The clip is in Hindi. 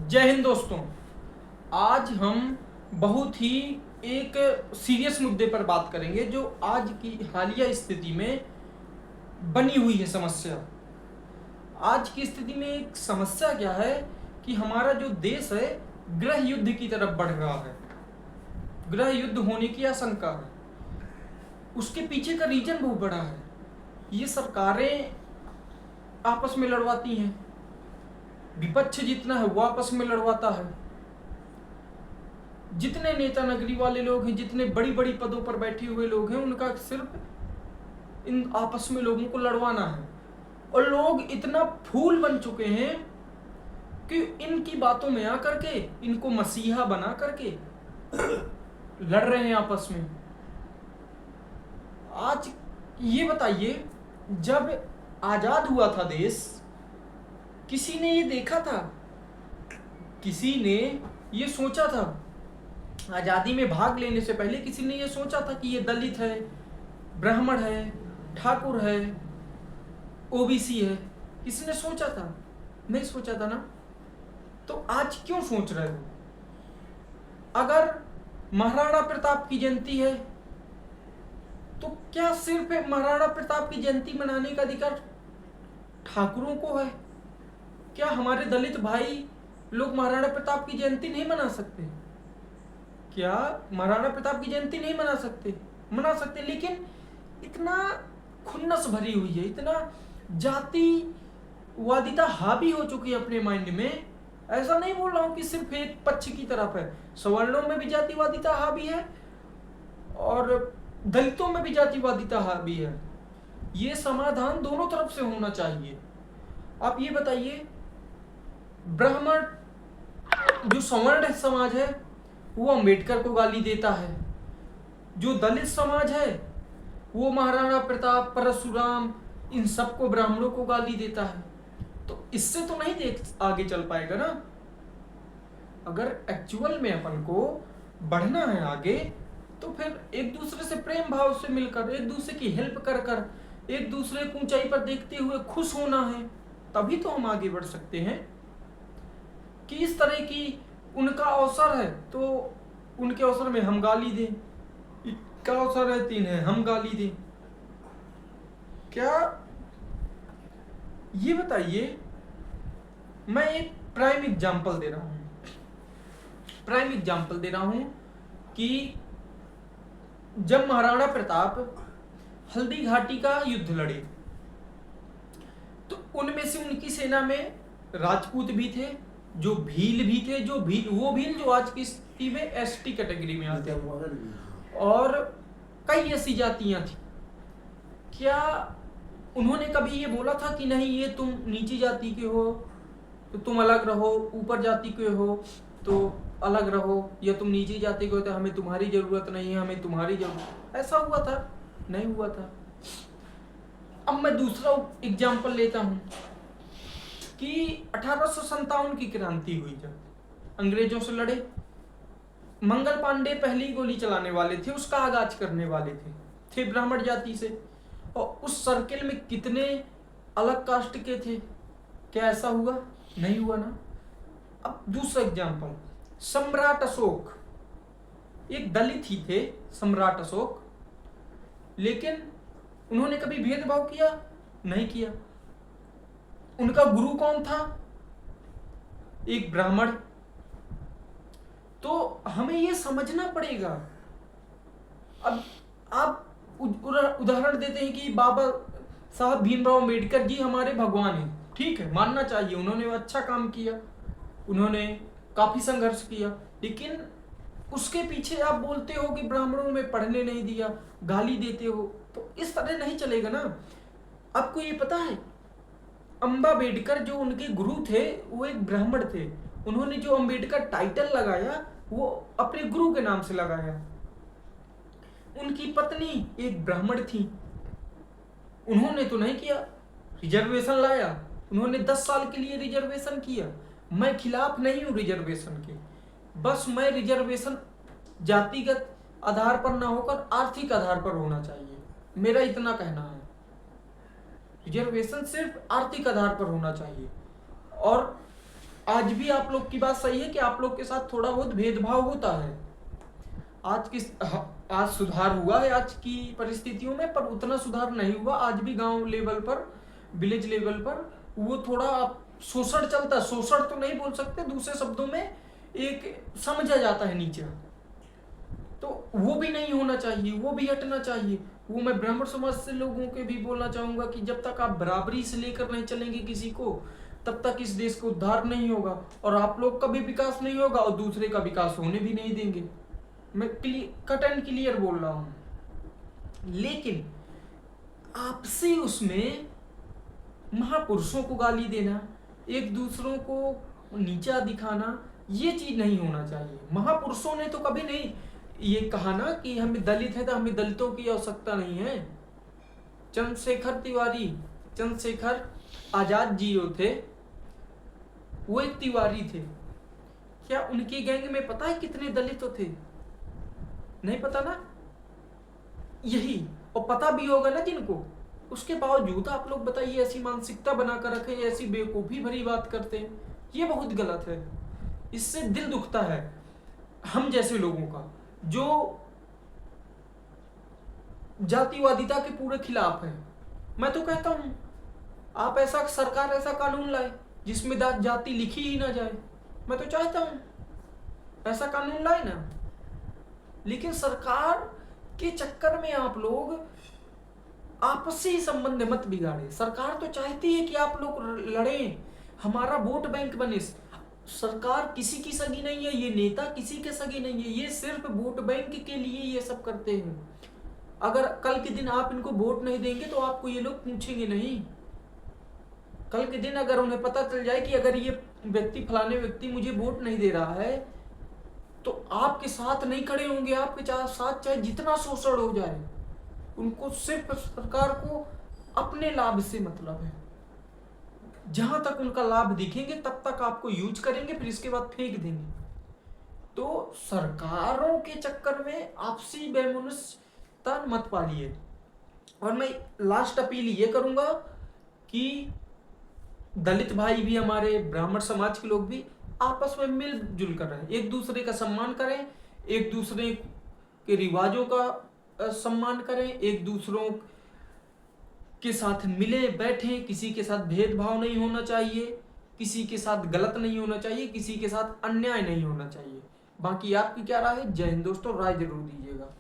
जय हिंद दोस्तों। आज हम बहुत ही एक सीरियस मुद्दे पर बात करेंगे जो आज की हालिया स्थिति में बनी हुई है समस्या। आज की स्थिति में एक समस्या क्या है कि हमारा जो देश है गृह युद्ध की तरफ बढ़ रहा है। गृह युद्ध होने की आशंका है। उसके पीछे का रीजन बहुत बड़ा है। ये सरकारें आपस में लड़वाती हैं, विपक्ष जितना है वो आपस में लड़वाता है। जितने नेता नगरी वाले लोग हैं, जितने बड़ी बड़ी पदों पर बैठे हुए लोग हैं, उनका सिर्फ इन आपस में लोगों को लड़वाना है। और लोग इतना फूल बन चुके हैं कि इनकी बातों में आकर के इनको मसीहा बना करके लड़ रहे हैं आपस में। आज ये बताइए, जब आजाद हुआ था देश, किसी ने ये देखा था, किसी ने ये सोचा था, आजादी में भाग लेने से पहले किसी ने ये सोचा था कि ये दलित है, ब्राह्मण है, ठाकुर है, ओबीसी है? किसी ने सोचा था? नहीं सोचा था ना। तो आज क्यों सोच रहे हो? अगर महाराणा प्रताप की जयंती है तो क्या सिर्फ महाराणा प्रताप की जयंती मनाने का अधिकार ठाकुरों को है? क्या हमारे दलित भाई लोग महाराणा प्रताप की जयंती नहीं मना सकते? क्या महाराणा प्रताप की जयंती नहीं मना सकते? मना सकते, लेकिन इतना खुन्नस भरी हुई है, इतना जातिवादिता हावी हो चुकी है अपने माइंड में। ऐसा नहीं बोल रहा हूं कि सिर्फ एक पक्ष की तरफ है, सवर्णों में भी जातिवादिता हावी है और दलितों में भी जातिवादिता हावी है। ये समाधान दोनों तरफ से होना चाहिए। आप ये बताइए, ब्राह्मण जो सवर्ण समाज है वो अंबेडकर को गाली देता है, जो दलित समाज है वो महाराणा प्रताप, परशुराम, इन सबको, ब्राह्मणों को गाली देता है। तो इससे तो नहीं देख आगे चल पाएगा ना। अगर एक्चुअल में अपन को बढ़ना है आगे, तो फिर एक दूसरे से प्रेम भाव से मिलकर, एक दूसरे की हेल्प कर कर, एक दूसरे को ऊंचाई पर देखते हुए खुश होना है, तभी तो हम आगे बढ़ सकते हैं। कि इस तरह की उनका अवसर है तो उनके अवसर में हम गाली दें, इनका अवसर है तीन है हम गाली दें। क्या ये बताइए, मैं एक प्राइम एग्जांपल दे रहा हूं कि जब महाराणा प्रताप हल्दी घाटी का युद्ध लड़े तो उनमें से उनकी सेना में राजपूत भी थे, जो भील भी थे, वो भील जो आज की स्थिति में एसटी कैटेगरी में आते हैं, और कई ऐसी जातियां थी। क्या उन्होंने कभी ये बोला था कि नहीं ये तुम नीची जाति के हो तो तुम अलग रहो, ऊपर जाति के हो तो अलग रहो, या तुम नीची जाति के हो तो हमें तुम्हारी जरूरत नहीं है, हमें तुम्हारी जरूरत? ऐसा हुआ था? नहीं हुआ था। अब मैं दूसरा एग्जाम्पल लेता हूं कि 1857 की क्रांति हुई, जब अंग्रेजों से लड़े, मंगल पांडे पहली गोली चलाने वाले थे, उसका आगाज करने वाले थे ब्राह्मण जाति से, और उस सर्किल में कितने अलग कास्ट के थे? क्या ऐसा हुआ? नहीं हुआ ना। अब दूसरा एग्जाम्पल, सम्राट अशोक, एक दलित ही थे सम्राट अशोक, लेकिन उन्होंने कभी भेदभाव किया? नहीं किया। उनका गुरु कौन था? एक ब्राह्मण। तो हमें यह समझना पड़ेगा। अब आप उदाहरण देते हैं कि बाबा साहब भीमराव अंबेडकर जी हमारे भगवान हैं, ठीक है, मानना चाहिए, उन्होंने अच्छा काम किया, उन्होंने काफी संघर्ष किया, लेकिन उसके पीछे आप बोलते हो कि ब्राह्मणों में पढ़ने नहीं दिया, गाली देते हो, तो इस तरह नहीं चलेगा ना। आपको ये पता है, अंबेडकर जो उनके गुरु थे वो एक ब्राह्मण थे। उन्होंने जो अंबेडकर टाइटल लगाया वो अपने गुरु के नाम से लगाया। उनकी पत्नी एक ब्राह्मण थी, उन्होंने तो नहीं किया, रिजर्वेशन लाया, उन्होंने 10 साल के लिए रिजर्वेशन किया। मैं खिलाफ नहीं हूं रिजर्वेशन के, बस मैं रिजर्वेशन जातिगत आधार पर ना होकर आर्थिक आधार पर होना चाहिए, मेरा इतना कहना है। रिजर्वेशन सिर्फ आर्थिक आधार पर होना चाहिए। और आज भी आप लोग की बात सही है कि आप लोग के साथ थोड़ा बहुत भेदभाव होता है। आज सुधार हुआ है आज की परिस्थितियों में, पर उतना सुधार नहीं हुआ। आज भी गांव लेवल पर, विलेज लेवल पर वो थोड़ा शोषण चलता है। शोषण तो नहीं बोल सकते, दूसरे शब्दों में एक समझा जाता है नीचे, तो वो भी नहीं होना चाहिए, वो भी हटना चाहिए। वो मैं ब्राह्मण समाज से लोगों के भी बोलना चाहूंगा कि जब तक आप बराबरी से लेकर नहीं चलेंगे किसी को, तब तक इस देश का उद्धार नहीं होगा, और आप लोग का भी विकास नहीं होगा और दूसरे का विकास होने भी नहीं देंगे। मैं कट एंड क्लियर बोल रहा हूं। लेकिन आपसी उसमें महापुरुषों को गाली देना, एक दूसरों को नीचा दिखाना, ये चीज नहीं होना चाहिए। महापुरुषों ने तो कभी नहीं ये कहा ना कि हमें दलित है तो हमें दलितों की आवश्यकता नहीं है। चंद्रशेखर आजाद जी जो थे, वो एक तिवारी थे। क्या उनकी गैंग में पता है कितने दलित थे? नहीं पता ना। यही, और पता भी होगा ना जिनको, उसके बावजूद आप लोग बताइए ऐसी मानसिकता बनाकर रखे, ऐसी बेवकूफी भरी बात करते हैं। ये बहुत गलत है। इससे दिल दुखता है हम जैसे लोगों का, जो जातिवादिता के पूरे खिलाफ है। मैं तो कहता हूं आप सरकार ऐसा कानून लाए जिसमें जाति लिखी ही ना जाए। मैं तो चाहता हूं ऐसा कानून लाए ना, लेकिन सरकार के चक्कर में आप लोग आपसी संबंध मत बिगाड़े। सरकार तो चाहती है कि आप लोग लड़ें, हमारा वोट बैंक बने। सरकार किसी की सगी नहीं है, ये नेता किसी के सगी नहीं है, ये सिर्फ वोट बैंक के लिए ये सब करते हैं। अगर कल के दिन आप इनको वोट नहीं देंगे तो आपको ये लोग पूछेंगे नहीं। कल के दिन अगर उन्हें पता चल जाए कि अगर ये व्यक्ति, फलाने व्यक्ति मुझे वोट नहीं दे रहा है, तो आपके साथ नहीं खड़े होंगे। आपके साथ चाहे जितना शोषण हो जाए, उनको सिर्फ सरकार को अपने लाभ से मतलब है। जहां तक उनका लाभ दिखेंगे तब तक आपको यूज करेंगे, फिर इसके बाद फेंक देंगे। तो सरकारों के चक्कर में आपसी वैमनस्यता मत पालिए। और मैं लास्ट अपील ये करूंगा कि दलित भाई भी, हमारे ब्राह्मण समाज के लोग भी आपस में मिलजुल कर रहें, एक दूसरे का सम्मान करें, एक दूसरे के रिवाजों का सम्मान करें, एक दूसरों के साथ मिले बैठे, किसी के साथ भेदभाव नहीं होना चाहिए, किसी के साथ गलत नहीं होना चाहिए, किसी के साथ अन्याय नहीं होना चाहिए। बाकी आपकी क्या राय है? जय हिंद दोस्तों, राय जरूर दीजिएगा।